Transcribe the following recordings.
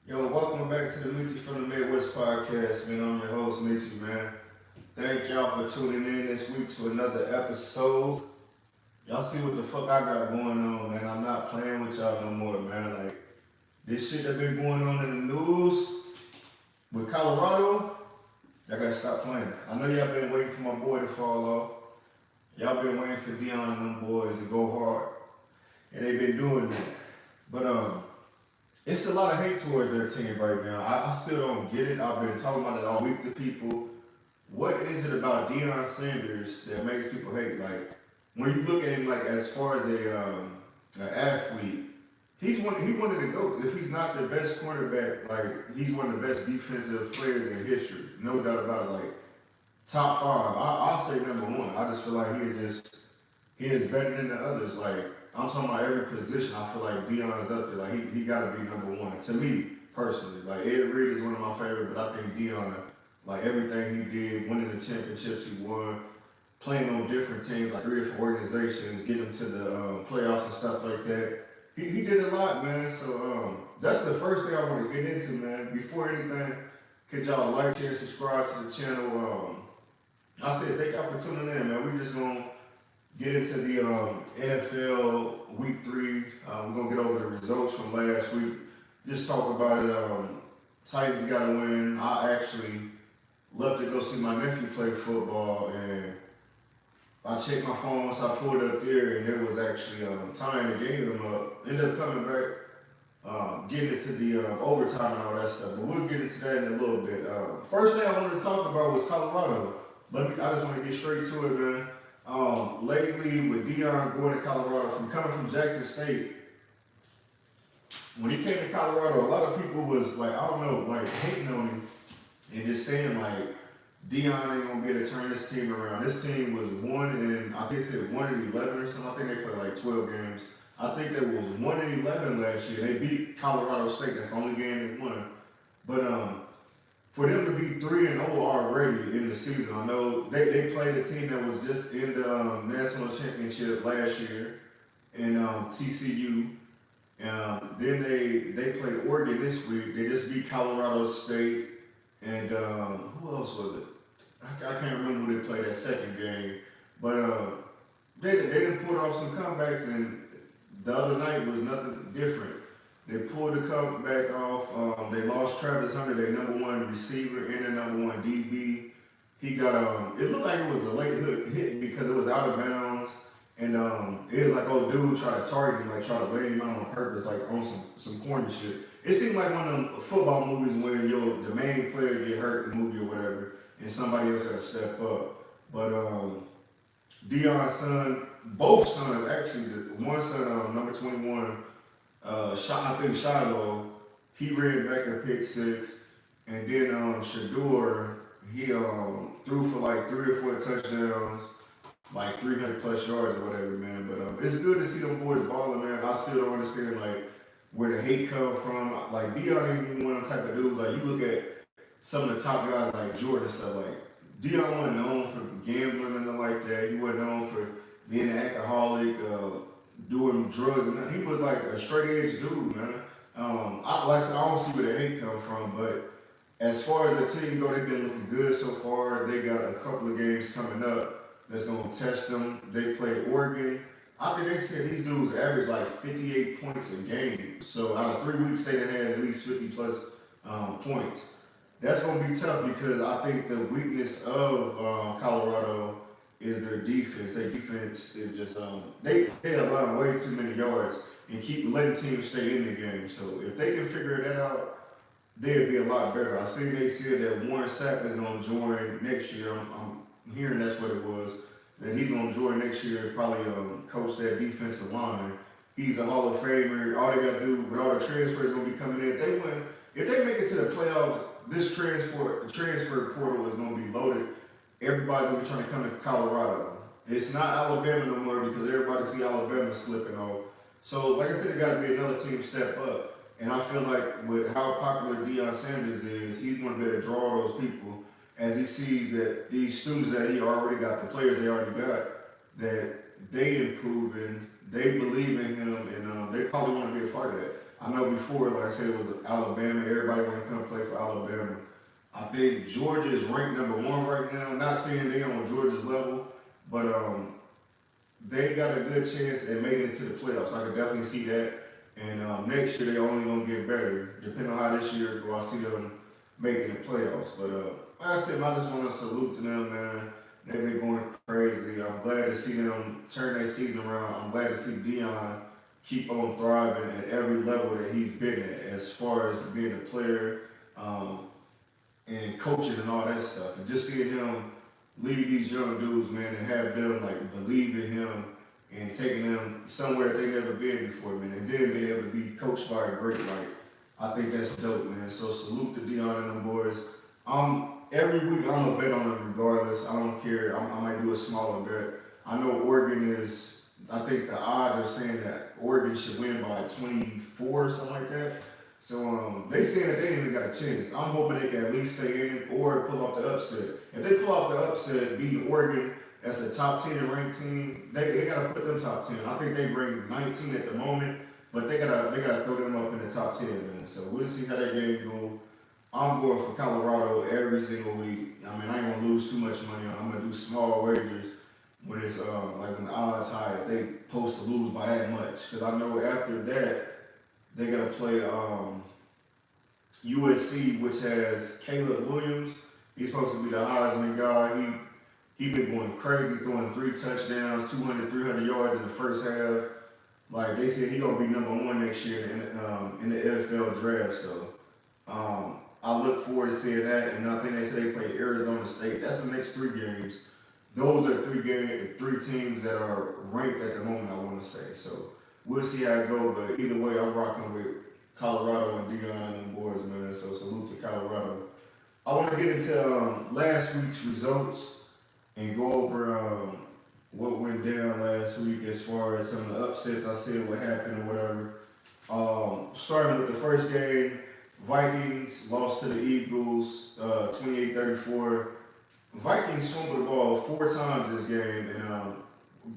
Yo, welcome back to the Michi from the Midwest podcast, man. I'm your host, Michi, man. Thank y'all for tuning in this week to another episode. Y'all see what the fuck I got going on, man. I'm not playing with y'all no more, man. Like, this shit that been going on in the news with Colorado, y'all gotta stop playing. I know y'all been waiting for my boy to fall off. Y'all been waiting for Dion and them boys to go hard. And they been doing that. But it's a lot of hate towards their team right now. I still don't get it. I've been talking about it all week to people. What is it about Deion Sanders that makes people hate? Like, when you look at him, like as far as an athlete, he wanted to go. If he's not the best cornerback, like he's one of the best defensive players in history, no doubt about it. Like top five, I'll say number one. I just feel like he is better than the others. Like I'm talking about every position. I feel like Deion's up there. Like he got to be number one to me personally. Like Ed Reed is one of my favorites, but I think Deion, like everything he did, winning the championships he won, playing on different teams, like 3 or 4 organizations, getting them to the playoffs and stuff like that. He did a lot, man. So that's the first thing I want to get into, man. Before anything, could y'all like, share, subscribe to the channel? I said thank y'all for tuning in, man. We just gonna get into the NFL Week 3. We're going to get over the results from last week. Just talk about it. Titans got to win. I actually love to go see my nephew play football, and I checked my phone once I pulled up there, and it was actually tying the game up. Ended up coming back, getting into the overtime and all that stuff. But we'll get into that in a little bit. First thing I wanted to talk about was Colorado. I just want to get straight to it, man. Lately, with Deion going to Colorado, coming from Jackson State, when he came to Colorado, a lot of people was like, I don't know, like hating on him and just saying like, Deion ain't gonna be able to turn this team around. This team was 1-11 or something. I think they played like 12 games. I think they was 1-11 last year. They beat Colorado State. That's the only game they won. But for them to be 3-0 already in the season, I know they played a team that was just in the national championship last year in TCU. Then they played Oregon this week. They just beat Colorado State. And who else was it? I can't remember who they played that second game. But they didn't pull off some comebacks, and the other night was nothing different. They pulled the comeback off. They lost Travis Hunter, their number 1 receiver and their number 1 DB. He got it looked like it was a late hit because it was out of bounds, and it was like old dude try to target him, like try to lay him out on purpose, like on some corny shit. It seemed like one of them football movies where the main player get hurt in the movie or whatever, and somebody else got to step up. But Deion's son, both sons actually, the one son, number 21. I think Shiloh, he ran back a pick 6, and then Shador, he threw for like 3 or 4 touchdowns, like 300 plus yards or whatever, man. But it's good to see them boys balling, man. I still don't understand like where the hate come from. Like Deion ain't even one of them type of dudes. Like you look at some of the top guys like Jordan and stuff. Like Deion wasn't known for gambling and nothing like that. He wasn't known for being an alcoholic. Doing drugs, and he was like a straight edge dude, man. Like I said, I don't see where the hate come from, but as far as the team go, they've been looking good so far. They got a couple of games coming up that's gonna test them. They played Oregon. I think they said these dudes average like 58 points a game. So out of 3 weeks, they had at least 50 plus points. That's gonna be tough because I think the weakness of Colorado is their defense. Their defense is just they allow way too many yards and keep letting teams stay in the game. So if they can figure that out, they'd be a lot better. I see they said that Warren Sapp is gonna join next year. I'm hearing that's what it was. That he's gonna join next year, probably coach that defensive line. He's a Hall of Famer. All they gotta do with all the transfers gonna be coming in. If they make it to the playoffs, this transfer portal is gonna be loaded. Everybody's gonna be trying to come to Colorado. It's not Alabama no more because everybody see Alabama slipping off. So, like I said, it got to be another team step up. And I feel like with how popular Deion Sanders is, he's going to be able to draw those people as he sees that these students that he already got, the players they already got, that they improving, they believe in him, and they probably want to be a part of that. I know before, like I said, it was Alabama. Everybody want to come play for Alabama. I think Georgia is ranked #1 right now. Not saying they on Georgia's level, but they got a good chance at making it to the playoffs. I could definitely see that. And next year they only gonna get better, depending on how this year go. I see them making the playoffs. But like I said, I just want to salute to them, man. They've been going crazy. I'm glad to see them turn their season around. I'm glad to see Dion keep on thriving at every level that he's been at, as far as being a player and coaching and all that stuff. And just seeing him lead these young dudes, man, and have them like believe in him and taking them somewhere they never been before, man, and then being able to be coached by a great, like, I think that's dope, man. So salute to Dion and them boys. Every week I'm gonna bet on them regardless. I don't care. I might do a smaller bet. I know Oregon is. I think the odds are saying that Oregon should win by 24 or something like that. So they saying that they ain't even got a chance. I'm hoping they can at least stay in it or pull off the upset. If they pull off the upset, beating Oregon as a top 10 ranked team, they gotta put them top 10. I think they rank 19 at the moment, but they gotta throw them up in the top 10, man. So we'll see how that game go. I'm going for Colorado every single week. I mean, I ain't gonna lose too much money on it. I'm gonna do small wagers when it's like when the odds high, if they supposed to lose by that much. Because I know after that, they gotta play USC, which has Caleb Williams. He's supposed to be the Heisman guy. He been going crazy, throwing 3 touchdowns, 200, 300 yards in the first half. Like they said, he gonna be #1 next year in the NFL draft. So I look forward to seeing that. And I think they say they play Arizona State. That's the next 3 games. Those are 3 teams that are ranked at the moment, I want to say. So we'll see how it goes. But either way, I'm rocking with Colorado and Dion and them boys, man. So salute to Colorado. I want to get into last week's results and go over what went down last week as far as some of the upsets I said what happened or whatever. Starting with the first game, Vikings lost to the Eagles 28-34. Vikings fumbled the ball 4 times this game, and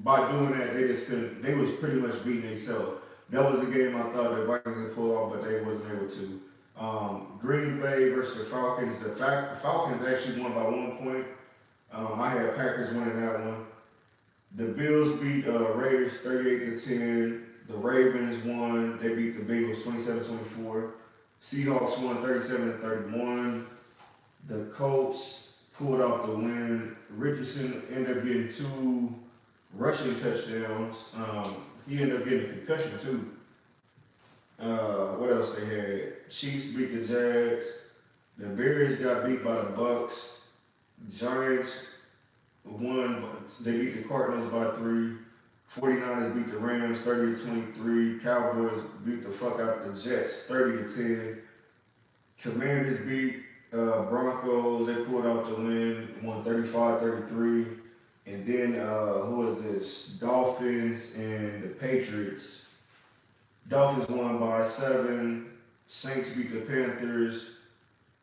by doing that, they just couldn't. They was pretty much beating themselves. That was a game I thought the Vikings would pull off, but they wasn't able to. Green Bay versus the Falcons. The Falcons actually won by 1 point. I had Packers winning that one. The Bills beat Raiders 38-10. The Ravens won. They beat the Bengals 27-24. Seahawks won 37-31. The Colts pulled off the win. Richardson ended up getting 2 rushing touchdowns. He ended up getting a concussion too. What else they had? Chiefs beat the Jags. The Bears got beat by the Bucks. Giants won. They beat the Cardinals by 3. 49ers beat the Rams 30-23. Cowboys beat the fuck out the Jets 30-10. Commanders beat Broncos. They pulled out the win, won 35-33. And then who was this? Dolphins and the Patriots. Dolphins won by 7. Saints beat the Panthers.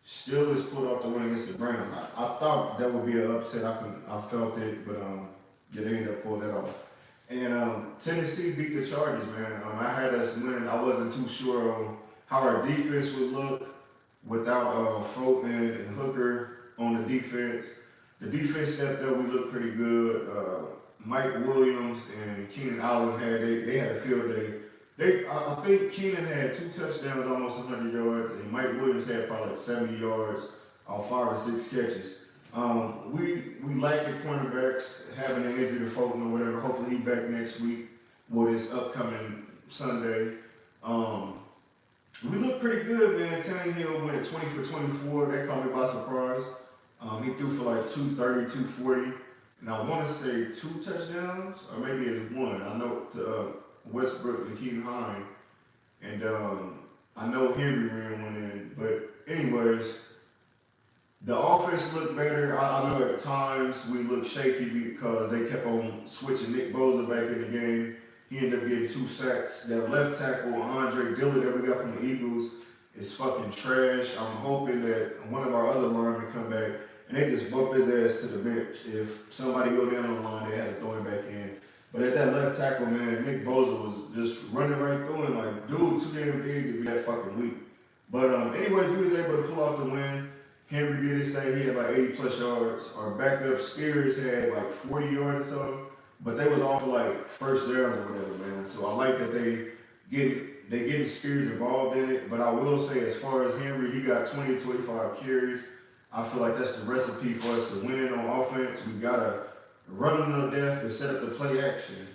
Steelers pulled off the win against the Browns. I thought that would be an upset. I felt it, but they ended up pulling that off. And Tennessee beat the Chargers, man. I had us winning. I wasn't too sure on how our defense would look without Fulton and Hooker on the defense. The defense stepped up. We looked pretty good. Mike Williams and Keenan Allen they had a field day. I think Keenan had 2 touchdowns, almost 100 yards, and Mike Williams had probably like 70 yards on 5 or 6 catches. We lack the cornerbacks, having an injury to Fulton or whatever. Hopefully he's back next week or this upcoming Sunday. We look pretty good, man. Tannehill went 20 for 24. That caught me by surprise. He threw for like 230, 240. And I want to say 2 touchdowns, or maybe it's 1. I know to Westbrook and Keaton Hine. And I know Henry ran one in. But anyways, the offense looked better. I know at times we looked shaky because they kept on switching Nick Bosa back in the game. He ended up getting 2 sacks. That left tackle, Andre Dillard, that we got from the Eagles, is fucking trash. I'm hoping that one of our other linemen come back and they just bump his ass to the bench. If somebody go down the line, they had to throw him back in. But at that left tackle, man, Nick Bosa was just running right through him. Like, dude, too damn big to be that fucking weak. But anyways, we was able to pull out the win. Henry did his thing. He had like 80 plus yards. Our backup Spears had like 40 yards or something. But they was all for like first downs or whatever, man. So I like that they getting Spears involved in it. But I will say, as far as Henry, he got 20 to 25 carries. I feel like that's the recipe for us to win on offense. We gotta run them to death and set up the play action.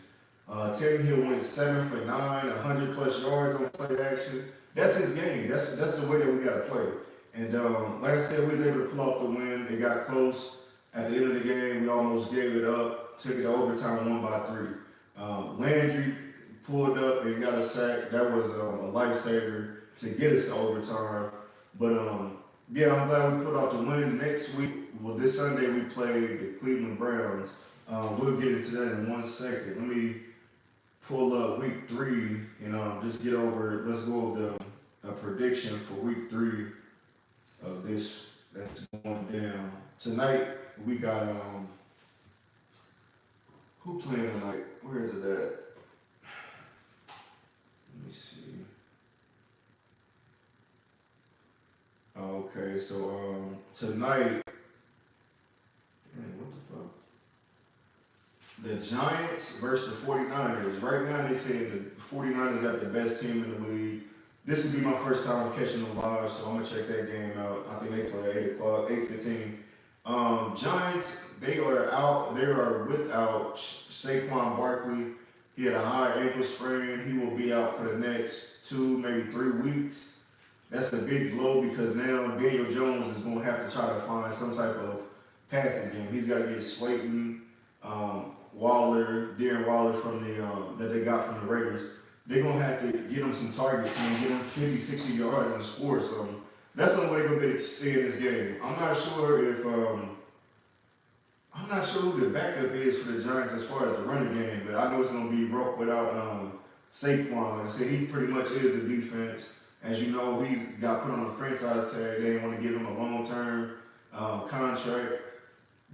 Hill went 7 for 9, 100 plus yards on play action. That's his game. That's the way that we gotta play. And like I said, we was able to pull off the win. It got close. At the end of the game, we almost gave it up. Took it to overtime, 1 by 3. Landry pulled up and got a sack. That was a lifesaver to get us to overtime. But yeah, I'm glad we put out the win. Next week, well, this Sunday we play the Cleveland Browns. We'll get into that in 1 second. Let me pull up week 3 and just get over it. Let's go over a prediction for week 3 of this that's going down. Tonight, we got, who playing tonight? Where is it at? Let me see. Okay, so tonight, man, what the fuck? The Giants versus the 49ers. Right now, they say the 49ers got the best team in the league. This will be my first time catching them live, so I'm going to check that game out. I think they play at 8 o'clock, 8:15. Giants, they are without Saquon Barkley. He had a high ankle sprain. He will be out for the next 2, maybe 3 weeks. That's a big blow because now Daniel Jones is going to have to try to find some type of passing game. He's got to get Slayton, Darren Waller from the that they got from the Raiders. They're going to have to get him some targets and get him 50, 60 yards and score something. That's the only way they're going to be able to stay in this game. I'm not sure who the backup is for the Giants as far as the running game, but I know it's going to be rough without Saquon. Like I said, he pretty much is the defense. As you know, he's got put on a franchise tag. They didn't want to give him a long-term contract.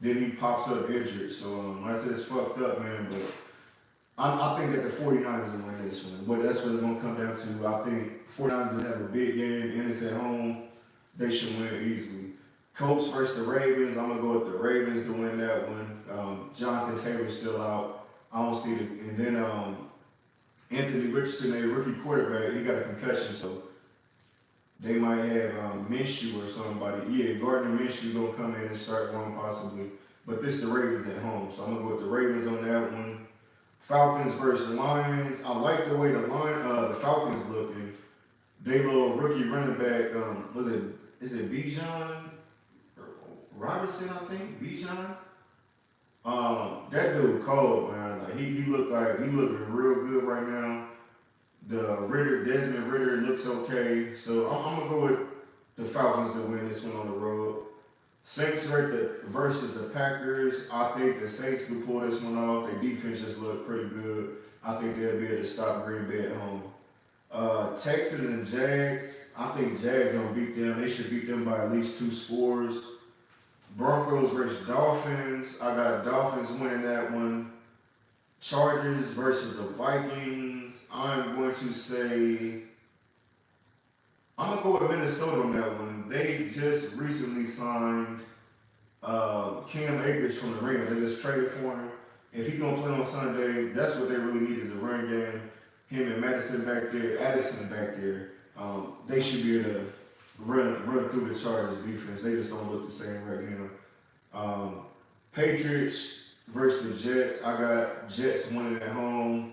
Then he pops up injured. So like I said, it's fucked up, man. But I think that the 49ers will win this one. But that's what it's going to come down to. I think 49ers will have a big game, and it's at home. They should win easily. Colts versus the Ravens. I'm going to go with the Ravens to win that one. Jonathan Taylor's still out. I don't see it. And then Anthony Richardson, a rookie quarterback, he got a concussion, so they might have Minshew or somebody. Yeah, Gardner Minshew going to come in and start one possibly. But this is the Ravens at home, so I'm going to go with the Ravens on that one. Falcons versus Lions. I like the way the Falcons looking. They little rookie running back, is it Bijan Robinson, I think? Bijan? That dude cold, man. Like he looking real good right now. Desmond Ritter looks okay. So I'm gonna go with the Falcons to win this one on the road. Saints versus the Packers. I think the Saints can pull this one off. Their defense just look pretty good. I think they'll be able to stop Green Bay at home. Texans and Jags. I think Jags gonna beat them. They should beat them by at least 2 scores. Broncos versus Dolphins. I got Dolphins winning that one. Chargers versus the Vikings. I'm going to say, I'm going to go with Minnesota on that one. They just recently signed Cam Akers from the Rams. They just traded for him. If he's going to play on Sunday, that's what they really need is a run game. Him and Addison back there. They should be able to run through the Chargers defense. They just don't look the same right now. Patriots versus the Jets. I got Jets winning at home.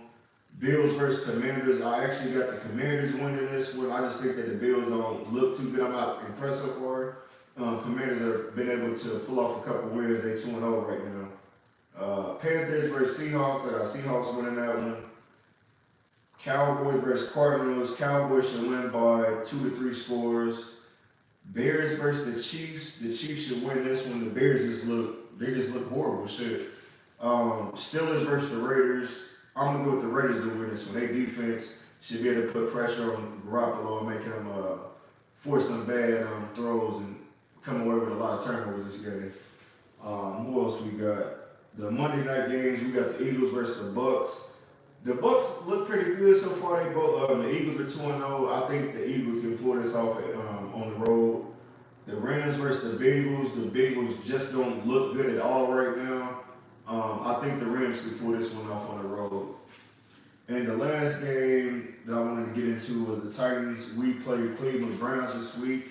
Bills versus Commanders. I actually got the Commanders winning this one. I just think that the Bills don't look too good. I'm not impressed so far. Commanders have been able to pull off a couple wins. They're 2-0 right now. Panthers versus Seahawks. I got Seahawks winning that one. Cowboys versus Cardinals. Cowboys should win by 2 to 3 scores. Bears versus the Chiefs. The Chiefs should win this one. The Bears just look horrible. Shit. Steelers versus the Raiders. I'm gonna go with the Raiders to win this one. Their defense should be able to put pressure on Garoppolo and make him force some bad throws and come away with a lot of turnovers this game. Who else we got? the Monday night games, we got the Eagles versus the Bucks. The Bucks look pretty good so far. They both the Eagles are 2-0. I think the Eagles can pull this off on the road. The Rams versus the Bengals. The Bengals just don't look good at all right now. I think the Rams could pull this one off on the road. And the last game that I wanted to get into was the Titans. We played Cleveland Browns this week.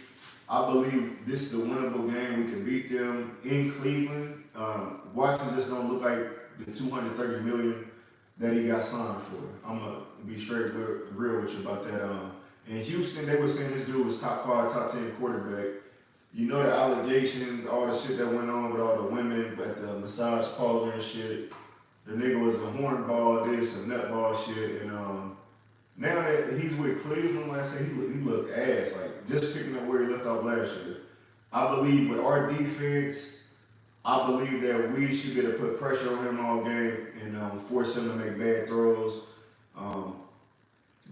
I believe this is a winnable game. We can beat them in Cleveland. Watson just don't look like the $230 million that he got signed for. I'm gonna be straight real with you about that. In Houston, they were saying this dude was top 5, top 10 quarterback. You know the allegations, all the shit that went on with all the women at the massage parlor and shit. The nigga was a hornball, this and nutball shit, and now that he's with Cleveland, like I said, he looked ass. Like just picking up where he left off last year. I believe with our defense, I believe that we should be able to put pressure on him all game and force him to make bad throws.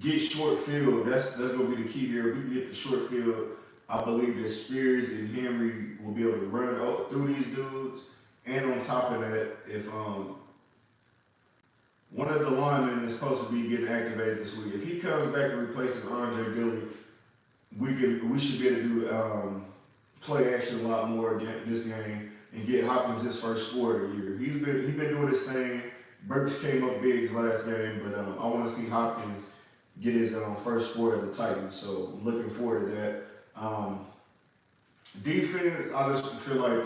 Get short field. That's gonna be the key here. If we can get the short field, I believe that Spears and Emerie will be able to run through these dudes. And on top of that, if one of the linemen is supposed to be getting activated this week, if he comes back and replaces Andre Dilley, we should be able to do play action a lot more this game and get Hopkins his first score of the year. He's been doing this thing. Burks came up big last game, but I want to see Hopkins get his first score as a Titan. So I'm looking forward to that. Defense, I just feel like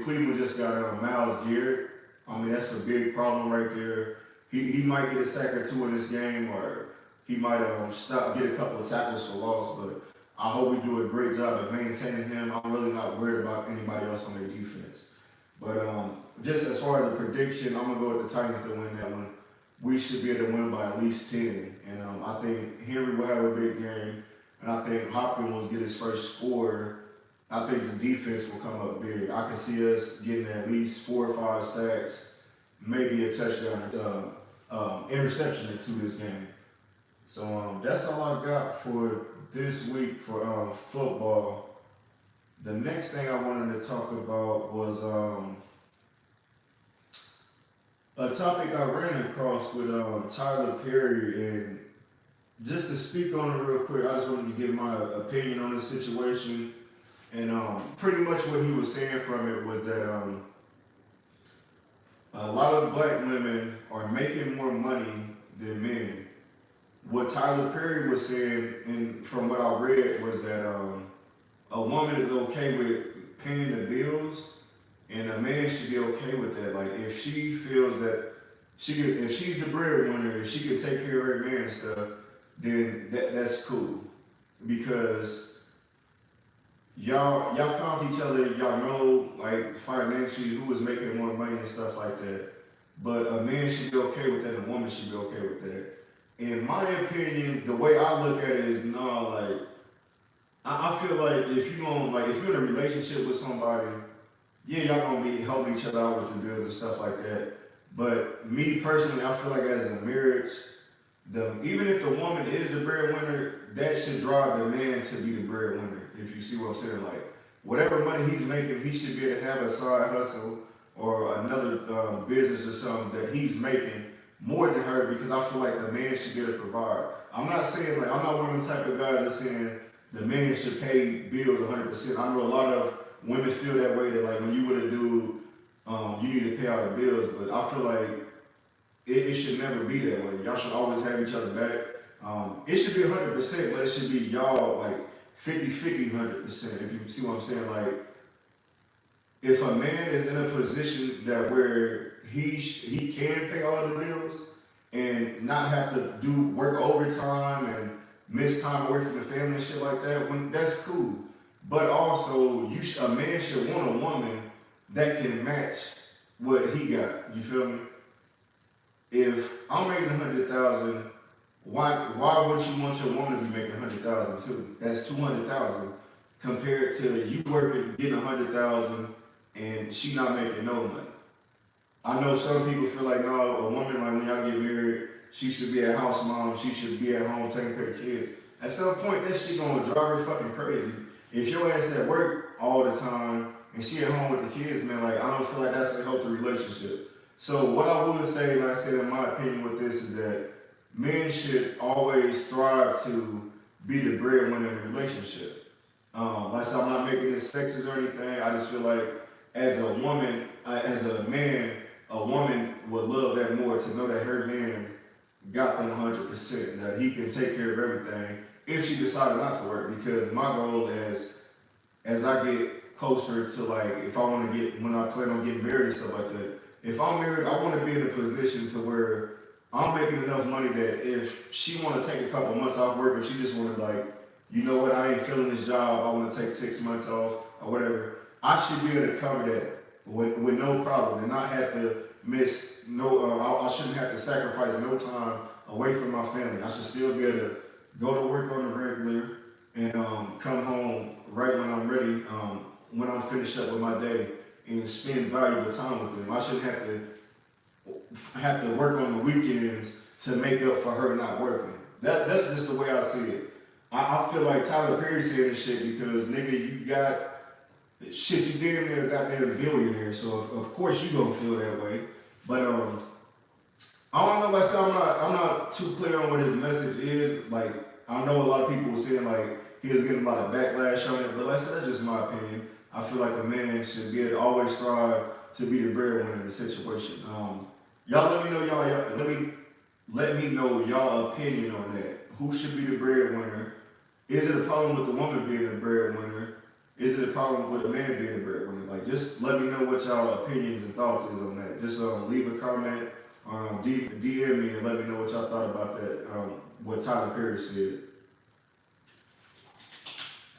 Cleveland just got Myles Garrett. I mean, that's a big problem right there. He might get a sack or two in this game, or he might get a couple of tackles for loss, but I hope we do a great job at maintaining him. I'm really not worried about anybody else on their defense. But just as far as the prediction, I'm going to go with the Titans to win that one. We should be able to win by at least 10. And I think Henry will have a big game. And I think Hopkins will get his first score. I think the defense will come up big. I can see us getting at least 4 or 5 sacks, maybe a touchdown, interception or 2 this game. So that's all I got for this week for football. The next thing I wanted to talk about was a topic I ran across with Tyler Perry, and just to speak on it real quick, I just wanted to give my opinion on this situation. And pretty much what he was saying from it was that a lot of black women are making more money than men. What Tyler Perry was saying, and from what I read, was that a woman is okay with paying the bills, and a man should be okay with that. Like if she feels that if she's the breadwinner, if she can take care of her man and stuff, then that's cool, because y'all found each other. Y'all know like financially who is making more money and stuff like that. But a man should be okay with that, and a woman should be okay with that. In my opinion, the way I look at it is I feel like if you're in a relationship with somebody, yeah, y'all gonna be helping each other out with the bills and stuff like that. But me personally, I feel like as a marriage, even if the woman is the breadwinner, that should drive the man to be the breadwinner. If you see what I'm saying, like whatever money he's making, he should be able to have a side hustle or another business or something that he's making more than her, because I feel like the man should be able to provide. I'm not saying I'm not one of them type of guys that's saying the man should pay bills 100%. I know a lot of women feel that way, that like when you with a dude, you need to pay all the bills, but I feel like it should never be that way. Y'all should always have each other back. It should be 100%, but it should be y'all like 50-50, 100%. If you see what I'm saying, like if a man is in a position that where he can pay all the bills and not have to work overtime and miss time away from the family and shit like that, that's cool. But also, a man should want a woman that can match what he got. You feel me? If I'm making $100,000, why would you want your woman to be making $100,000 too? That's $200,000 compared to you working, getting $100,000 and she not making no money. I know some people feel like, no, a woman, like when y'all get married, she should be a house mom, she should be at home taking care of kids. At some point, that shit gonna drive her fucking crazy. If your ass at work all the time, and she at home with the kids, man, like, I don't feel like that's a healthy relationship. So what I would say, like I said, in my opinion with this is that men should always strive to be the breadwinner in a relationship. Like I said, I'm not making this sexist or anything. I just feel like as a woman, as a man, a woman would love that more, to know that her man got them 100%, that he can take care of everything if she decided not to work. Because my goal is, as I get closer to, like, if I want to get, when I plan on getting married and stuff like that, if I'm married, I want to be in a position to where I'm making enough money that if she want to take a couple months off work, if she just want to, like, you know what, I ain't feeling this job, I want to take 6 months off or whatever, I should be able to cover that with no problem and not have to miss no, I shouldn't have to sacrifice no time away from my family. I should still be able to go to work on the regular and come home right when I'm ready, when I'm finished up with my day, and spend valuable time with them. I shouldn't have to work on the weekends to make up for her not working. That's just the way I see it. I feel like Tyler Perry said this shit because, nigga, you got shit, you damn near goddamn billionaire, so of course you gonna feel that way. But I don't know, like I said, I'm not too clear on what his message is. Like, I know a lot of people were saying like he was getting a lot of backlash on it, but like I said, that's just my opinion. I feel like a man should be able to always strive to be the breadwinner in the situation. Y'all let me know let me know y'all opinion on that. Who should be the breadwinner? Is it a problem with the woman being the breadwinner? Is it a problem with a man being the breadwinner? Like, just let me know what y'all opinions and thoughts is on that. Just leave a comment, DM me and let me know what y'all thought about that, what Tyler Perry said.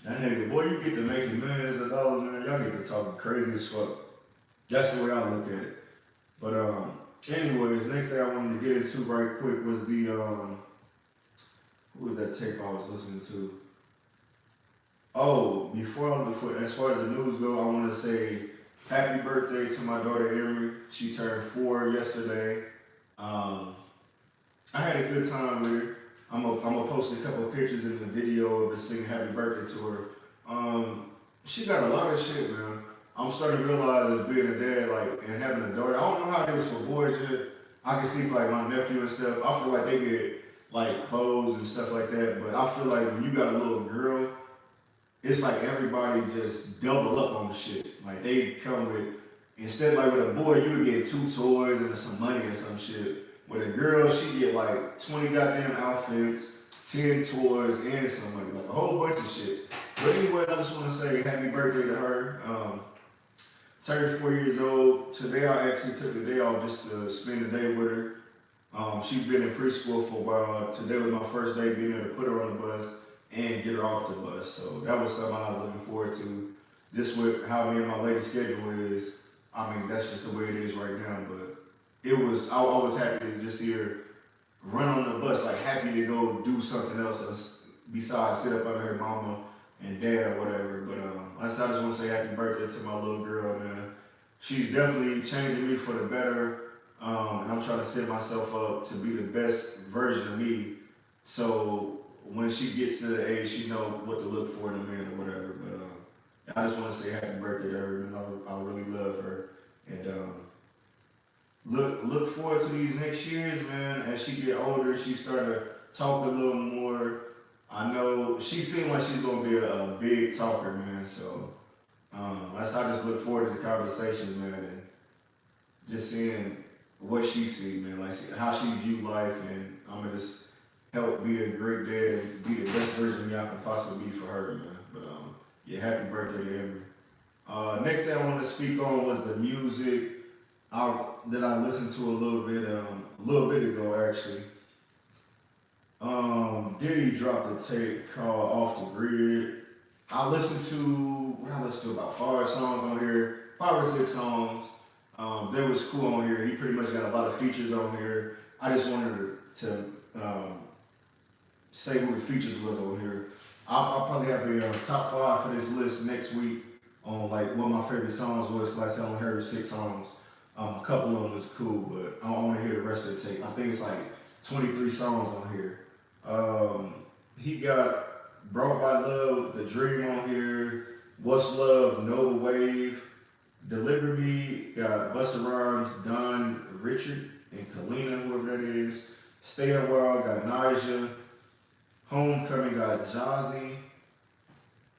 That nigga, boy, you get to making millions of dollars, man. Y'all get to talking crazy as fuck. That's the way I look at it. But anyways, next thing I wanted to get into right quick was the who was that tape I was listening to? Oh, as far as the news go, I want to say happy birthday to my daughter Emerie. She turned 4 yesterday. I had a good time with her. I'm gonna post a couple of pictures in the video of her singing happy birthday to her. She got a lot of shit, man. I'm starting to realize as being a dad, like, and having a daughter, I don't know how it is for boys yet. I can see like my nephew and stuff. I feel like they get like clothes and stuff like that, but I feel like when you got a little girl, it's like everybody just double up on the shit. Like, they come with, instead, like with a boy, you would get 2 toys and some money or some shit. With a girl, she get like 20 goddamn outfits, 10 toys, and some money, like a whole bunch of shit. But anyway, I just want to say happy birthday to her. Turned 4 years old. Today I actually took the day off just to spend the day with her. She's been in preschool for a while. Today was my first day being able to put her on the bus and get her off the bus. So that was something I was looking forward to. Just with how me and my lady's schedule is, I mean, that's just the way it is right now. But I was happy to just see her run on the bus, like happy to go do something else besides sit up under her mama and dad or whatever. But I just want to say happy birthday to my little girl, man. She's definitely changing me for the better. And I'm trying to set myself up to be the best version of me. So when she gets to the age, she know what to look for in a man or whatever. But I just want to say happy birthday to her, and I really love her. And look forward to these next years, man. As she get older, she start to talk a little more. I know she seemed like she's gonna be a big talker, man. So I just look forward to the conversations, man, and just seeing what she see, man, like how she view life, and I'm gonna just help be a great dad and be the best version y'all can possibly be for her, man. But yeah, happy birthday to Emerie. Next thing I wanted to speak on was the music that I listened to a little bit ago, actually. Diddy dropped a tape called Off the Grid. I listened to about 5 songs on here, 5 or 6 songs. That was cool on here. He pretty much got a lot of features on here. I just wanted to say who the features was on here. I'll probably have a top 5 for this list next week on like what my favorite songs was, because I only heard 6 songs. A couple of them was cool, but I want to hear the rest of the tape. I think it's like 23 songs on here. He got Brought by Love, The Dream on here, What's Love, Nova Wave. Deliver Me got Busta Rhymes, Don Richard, and Kalina, whoever that is. Stay a While got Naja. Homecoming got Jazzy.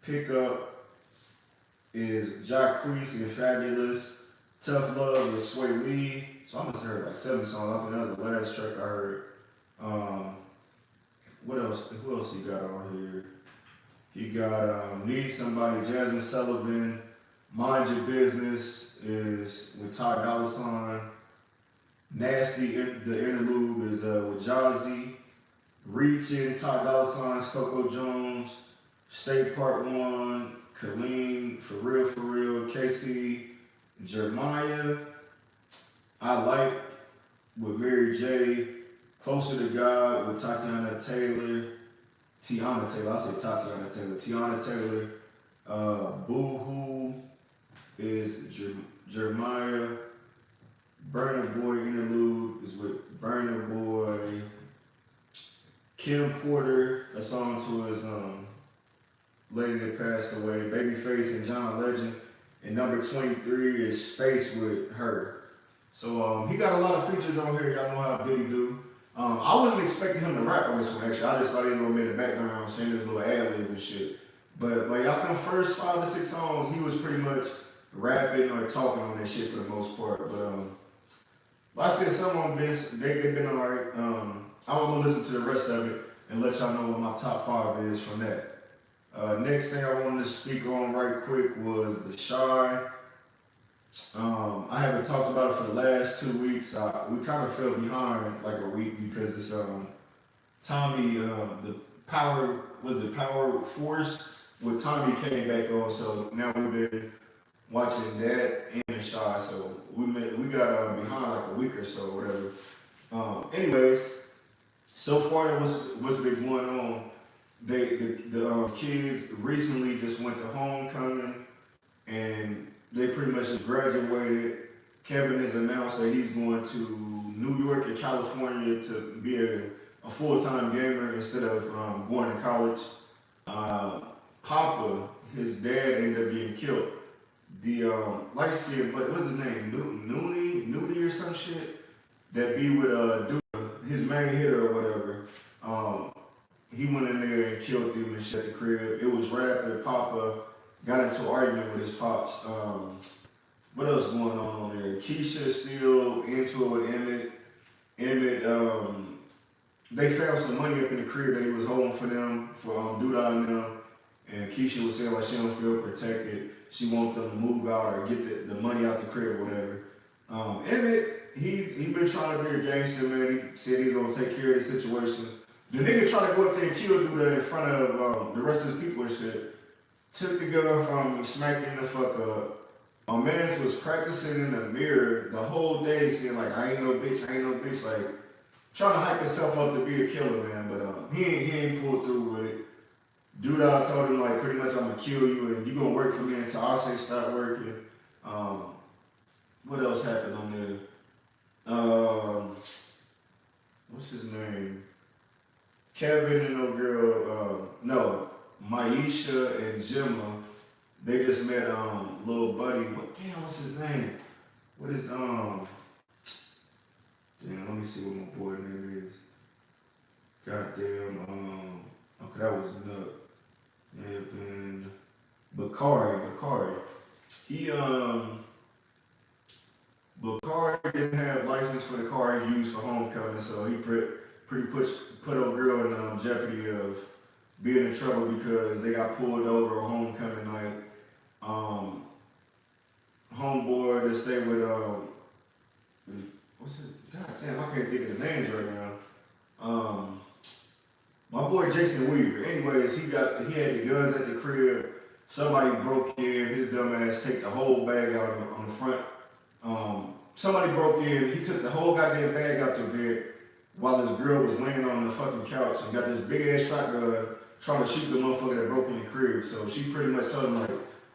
Pickup is Jacquees and Fabulous. Tough Love is Sway Lee. So I must have heard like 7 songs. I think that was the last track I heard. What else? Who else he got on here? He got Need Somebody, Jasmine Sullivan. Mind Your Business is with Ty Dolla $ign. Nasty, the interlude is with Jazzy. Reaching, Ty Dolla $ign's Coco Jones. State Part 1, Colleen, For Real, Casey, Jeremiah. I Like with Mary J. Closer to God with Tiana Taylor. I say Tatiana Taylor. Tiana Taylor. Boo Hoo is Jeremiah. Burner Boy interlude is with Burner Boy. Kim Porter, a song to his lady that passed away. Babyface and John Legend. And number 23 is Space with Her. So he got a lot of features on here. Y'all know how Diddy do. I wasn't expecting him to rap on this one actually. I just thought he was gonna be in the background saying this little ad-lib and shit. But like after the first 5 to 6 songs, he was pretty much rapping or talking on that shit for the most part. But like I said, some of them they've been alright. I'm gonna listen to the rest of it and let y'all know what my top 5 is from that. Next thing I wanted to speak on right quick was the Shy. I haven't talked about it for the last 2 weeks. We kind of fell behind like a week because it's Tommy, the Power Force with Tommy came back on. So now we've been watching that and the Shy. So we got behind like a week or so, or whatever. Anyways, so far that what's been going on. The kids recently just went to homecoming and they pretty much graduated. Kevin has announced that he's going to New York and California to be a full-time gamer instead of going to college. Papa, his dad, ended up getting killed. The light-skinned, what's his name? Nudie or some shit? That be with dude, his main hitter or whatever. He went in there and killed him and shut the crib. It was right after Papa got into an argument with his pops. What else going on there? Keisha still into it with Emmett. They found some money up in the crib that he was holding for them, for Duda and them. And Keisha was saying like she don't feel protected. She wants them to move out or get the money out the crib or whatever. Emmett, he been trying to be a gangster, man. He said he's gonna take care of the situation. The nigga tried to go up there and kill Duda in front of the rest of his people and shit. Took the gun from him, smacked him the fuck up. My man was practicing in the mirror the whole day, saying like, I ain't no bitch, like trying to hype himself up to be a killer, man. But he ain't pulled through with it. Dude, I told him like pretty much I'm gonna kill you and you gonna work for me until I say stop working. What else happened on there? What's his name? Kevin and no girl, no. Maisha and Gemma, they just met little buddy. What's his name? What is damn, let me see what my boy name is. Goddamn, okay, that was Nut. Evan Bakari. He Bakari didn't have license for the car he used for homecoming, so he put old girl in jeopardy of being in trouble because they got pulled over on homecoming night. Homeboy that stayed with what's his, god damn, I can't think of the names right now. My boy Jason Weaver. Anyways, he had the guns at the crib. Somebody broke in, his dumb ass take the whole bag out on the front. Somebody broke in, he took the whole goddamn bag out the bed while his girl was laying on the fucking couch and got this big ass shotgun trying to shoot the motherfucker that broke in the crib. So she pretty much told him like,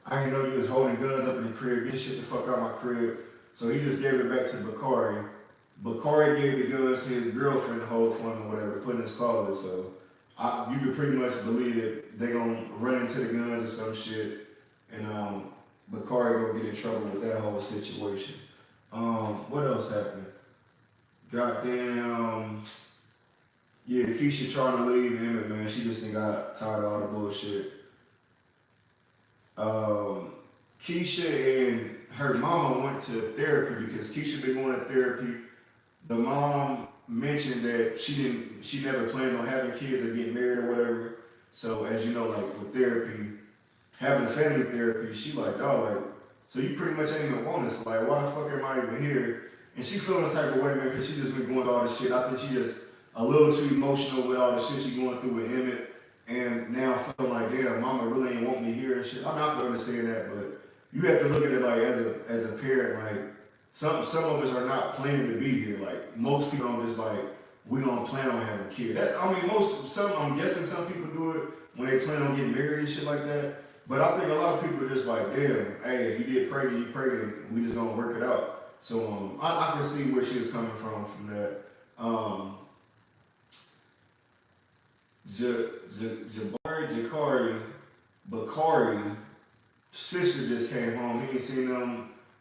I didn't know you was holding guns up in the crib, get shit the fuck out of my crib. So he just gave it back to Bakari. Bakari gave the guns to his girlfriend to hold for him or whatever, put in his closet. So you could pretty much believe that they gonna run into the guns or some shit and Bakari gonna get in trouble with that whole situation. What else happened? Goddamn, yeah, Keisha trying to leave Emmett, man. She just ain't got tired of all the bullshit. Keisha and her mama went to therapy because Keisha been going to therapy. The mom mentioned that she never planned on having kids or getting married or whatever. So as you know, like with therapy, having family therapy, she like, dog, like, so you pretty much ain't even want us. Like, why the fuck am I even here? And she feeling the type of way, man, because she just been going through all this shit. I think she just a little too emotional with all the shit she going through with Emmett. And now feeling like, damn, mama really ain't want me here and shit. I'm not gonna understand that, but you have to look at it like as a parent, like some of us are not planning to be here. Like most people don't just like we don't plan on having a kid. That I mean I'm guessing some people do it when they plan on getting married and shit like that. But I think a lot of people are just like, damn, hey, if you get pregnant, you pregnant, we just gonna work it out. So I can see where she's coming from that. Bakari, sister just came home. He ain't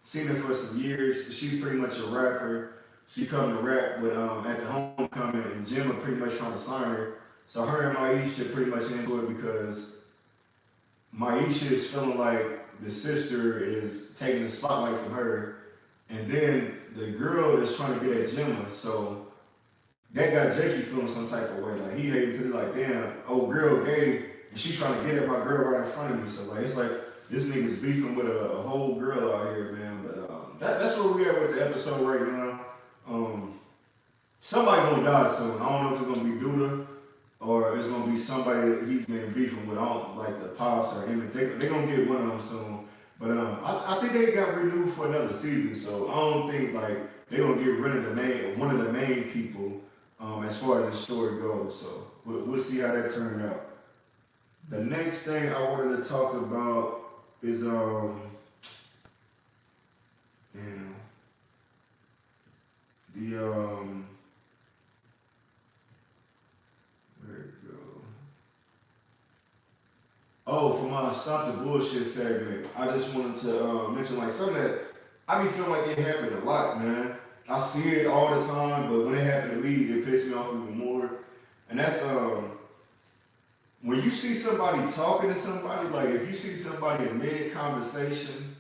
seen her for some years. She's pretty much a rapper. She come to rap with at the homecoming, and Jim are pretty much trying to sign her. So her and Maisha pretty much into it because Maisha is feeling like the sister is taking the spotlight from her, and then the girl is trying to get at Gemma. So that got Jakey feeling some type of way. Like he hated because he's like, damn, old girl gay, and she trying to get at my girl right in front of me. So like it's like this nigga's beefing with a whole girl out here, man. But that's where we are with the episode right now. Somebody gonna die soon. I don't know if it's gonna be Duda or it's gonna be somebody that he's been beefing with. I don't like the Pops or him. They gonna get one of them soon. But I think they got renewed for another season. So I don't think like they gonna get rid of one of the main people as far as the story goes. So we'll see how that turned out. The next thing I wanted to talk about is where it go? Oh, for my Stop the Bullshit segment, I just wanted to mention like something that I be feeling like it happened a lot, man. I see it all the time, but when it happened to me, it pissed me off even more. And that's when you see somebody talking to somebody, like if you see somebody in mid-conversation,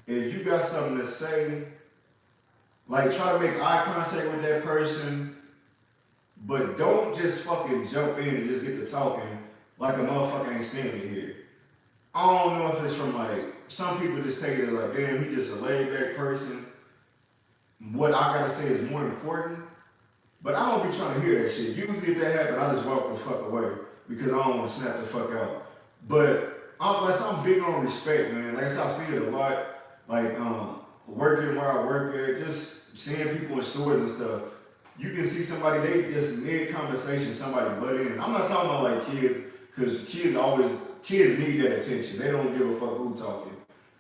if you got something to say, like try to make eye contact with that person, but don't just fucking jump in and just get to talking like a motherfucker ain't standing here. I don't know if it's from like, some people just take it as like, damn, he just a laid back person. What I gotta say is more important, but I don't be trying to hear that shit. Usually if that happens, I just walk the fuck away because I don't want to snap the fuck out. But I'm big on respect, man. Like I said, I see it a lot. Like working where I work at, just seeing people in stores and stuff. You can see somebody, they just mid-conversation, somebody butt in. I'm not talking about like kids, because kids need that attention. They don't give a fuck who talking.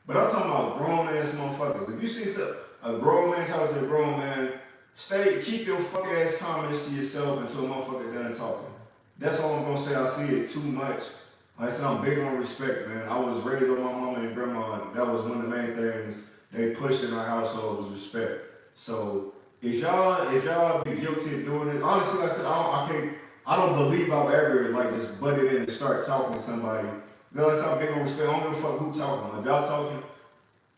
But I'm talking about grown-ass motherfuckers. If you see a grown man talking to a grown man, keep your fuck ass comments to yourself until a motherfucker done talking. That's all I'm gonna say. I see it too much. Like I said, I'm big on respect, man. I was raised with my mama and grandma, and that was one of the main things they pushed in our household was respect. So if y'all be guilty of doing it, honestly, like I said, I don't believe I've ever like just butted in and start talking to somebody. That's how big on respect. I don't give a fuck who talking. Like y'all talking,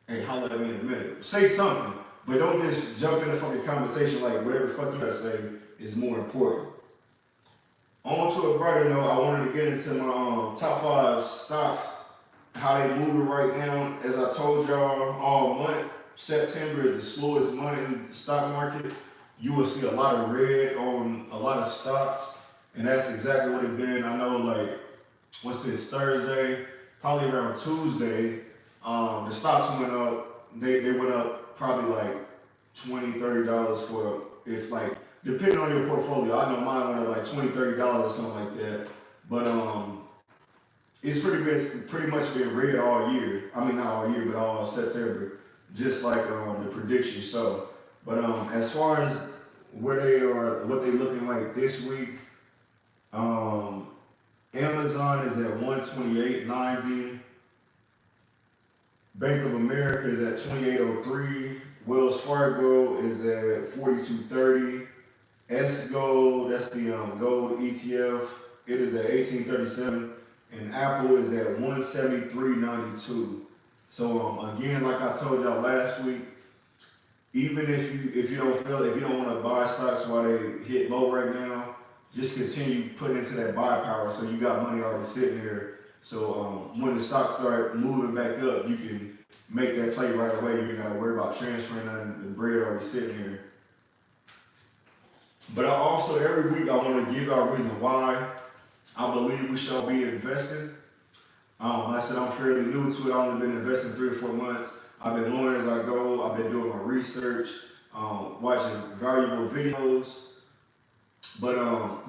hey, holler at me in a minute. Say something, but don't just jump in the fucking conversation like whatever the fuck you gotta say is more important. On to a brighter note, I wanted to get into my top 5 stocks, how they moving right now. As I told y'all all month, September is the slowest month in the stock market. You will see a lot of red on a lot of stocks, and that's exactly what it's been. I know, like, what's this, Thursday, probably around Tuesday, the stocks went up. They went up probably like $20, $30 for, if like, depending on your portfolio. I know mine went up like $20, $30 or something like that. But it's pretty much been red all year. I mean, not all year, but all September, just like the prediction. So, but as far as where they are, what they looking like this week, Amazon is at $128.90. Bank of America is at 2803. Wells Fargo is at 4230. S Gold, that's the gold ETF, it is at 1837, and Apple is at 173.92. So again, like I told y'all last week, even if you don't want to buy stocks while they hit low right now, just continue putting into that buy power so you got money already sitting there. So when the stocks start moving back up, you can make that play right away. You ain't got to worry about transferring nothing, the bread already sitting here. But I also, every week, I want to give y'all a reason why I believe we should be investing. Like I said, I'm fairly new to it. I've only been investing 3 or 4 months. I've been learning as I go. I've been doing my research, watching valuable videos. But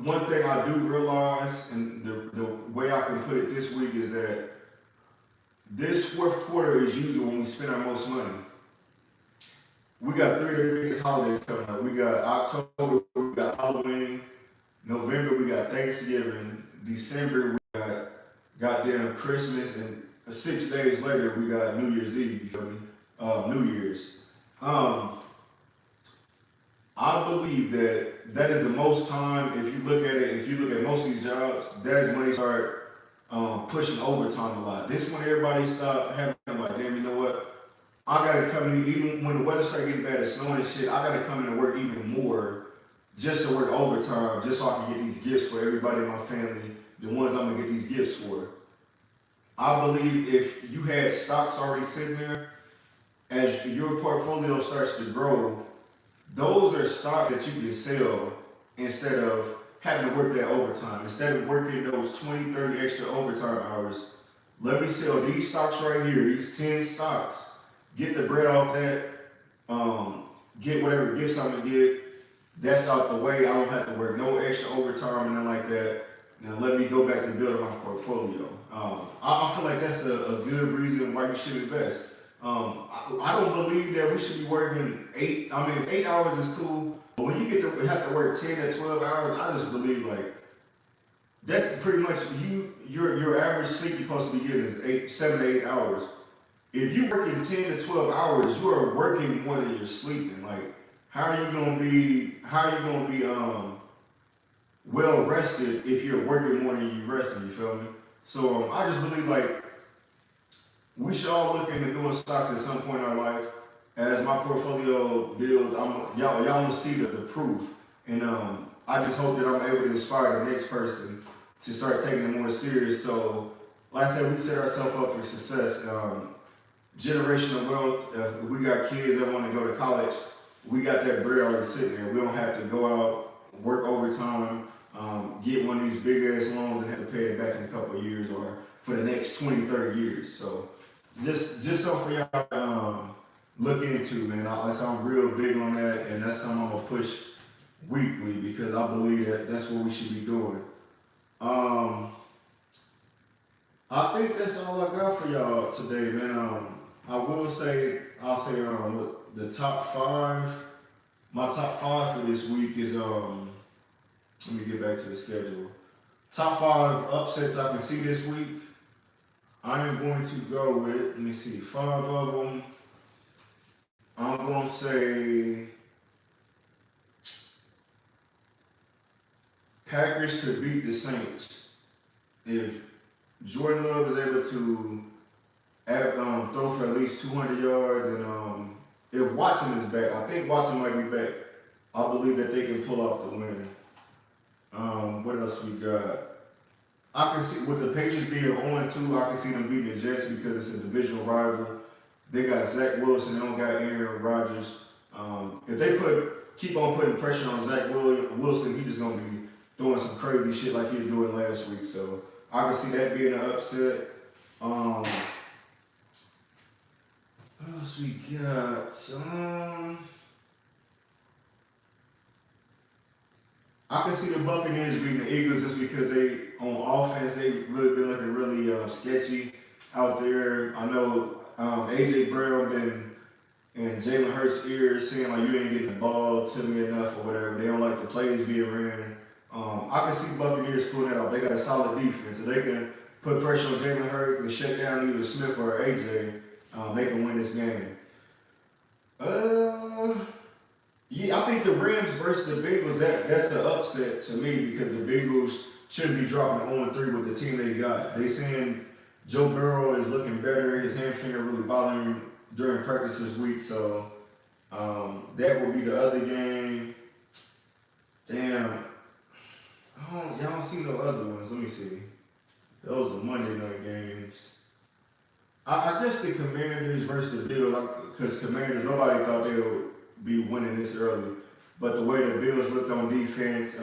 one thing I do realize, and the way I can put it this week, is that this fourth quarter is usually when we spend our most money. We got 3 of the biggest holidays coming up. We got October, we got Halloween. November, we got Thanksgiving. December, we got goddamn Christmas. And 6 days later, we got New Year's Eve, you feel me? New Year's. I believe that is the most time, if you look at most of these jobs, that is when they start pushing overtime a lot. This is when everybody stop having like, damn, you know what? I gotta come in, even when the weather starts getting bad, it's snowing and shit, I gotta come in and work even more just to work overtime, just so I can get these gifts for everybody in my family, the ones I'm gonna get these gifts for. I believe if you had stocks already sitting there, as your portfolio starts to grow, those are stocks that you can sell instead of having to work that overtime. Instead of working those 20, 30 extra overtime hours, let me sell these stocks right here, these 10 stocks. Get the bread off that, get whatever gifts I'm gonna get. That's out the way. I don't have to work no extra overtime and nothing like that. Now let me go back to building my portfolio. I feel like that's a good reason why you should invest. I don't believe that we should be working 8 hours is cool, but when you have to work 10 to 12 hours, I just believe like that's pretty much your average sleep you're supposed to be getting is 7 to 8 hours. If you're working 10 to 12 hours, you are working more than you're sleeping. Like, how are you gonna be well rested if you're working more than you're resting? You feel me? So I just believe like we should all look into doing stocks at some point in our life. As my portfolio builds, y'all gonna see the proof, and I just hope that I'm able to inspire the next person to start taking it more serious. So, like I said, we set ourselves up for success. Generational wealth. We got kids that want to go to college. We got that bread already sitting there. We don't have to go out, work overtime, get one of these big ass loans and have to pay it back in a couple of years or for the next 20, 30 years. So just something for y'all to look into, man. I'm real big on that, and that's something I'm gonna push weekly because I believe that's what we should be doing. I think that's all I got for y'all today, man. I'll say the top 5. My top 5 for this week is let me get back to the schedule. Top 5 upsets I can see this week. I am going to go with, let me see, 5 of them. I'm going to say Packers could beat the Saints. If Jordan Love is able to throw for at least 200 yards, and if Watson is back, I think Watson might be back. I believe that they can pull off the win. What else we got? I can see with the Patriots being 0-2, I can see them beating the Jets because it's a divisional rival. They got Zach Wilson, they don't got Aaron Rodgers. If they keep on putting pressure on Zach Wilson, he's just gonna be doing some crazy shit like he was doing last week. So I can see that being an upset. What else we got? I can see the Buccaneers beating the Eagles just because they, on offense, they've really been looking really sketchy out there. I know AJ Brown been in Jalen Hurts' ears saying like you ain't getting the ball to me enough or whatever. They don't like the plays being ran. I can see Buccaneers pulling that off. They got a solid defense, so they can put pressure on Jalen Hurts and shut down either Smith or AJ. They can win this game. Yeah, I think the Rams versus the Bengals, that's an upset to me because the Bengals shouldn't be dropping 0-3 with the team they got. They saying Joe Burrow is looking better. His hamstring are really bothering him during practice this week, so that will be the other game. Damn. Y'all don't see no other ones. Let me see. Those are Monday night games. I guess the Commanders versus the Bills, because Commanders, nobody thought they would be winning this early. But the way the Bills looked on defense,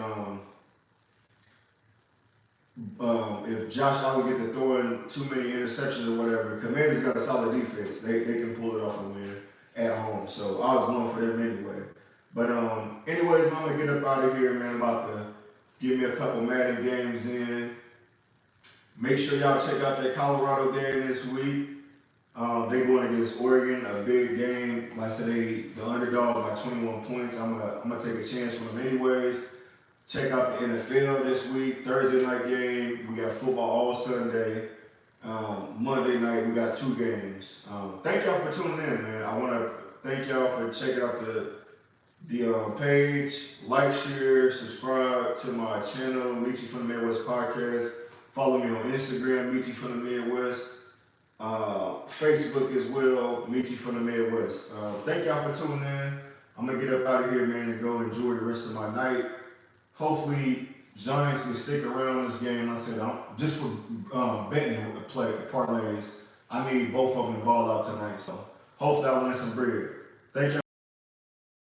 if Josh Allen get to throwing too many interceptions or whatever, Commanders got a solid defense. They can pull it off and win at home. So I was going for them anyway. But anyways, I'm going to get up out of here, man. I'm about to give me a couple Madden games in. Make sure y'all check out that Colorado game this week. They going against Oregon, a big game. Like I said, the underdog by 21 points. I'm gonna take a chance on them anyways. Check out the NFL this week. Thursday night game, we got football all Sunday. Monday night, we got 2 games. Thank y'all for tuning in, man. I want to thank y'all for checking out the page. Like, share, subscribe to my channel, Meet You from the Midwest Podcast. Follow me on Instagram, Meet You from the Midwest. Facebook as well, Meet You from the Midwest. Thank y'all for tuning in. I'm going to get up out of here, man, and go enjoy the rest of my night. Hopefully, Giants can stick around this game. Like I said, just for betting parlays, I need both of them to ball out tonight. So hopefully I win some bread. Thank y'all.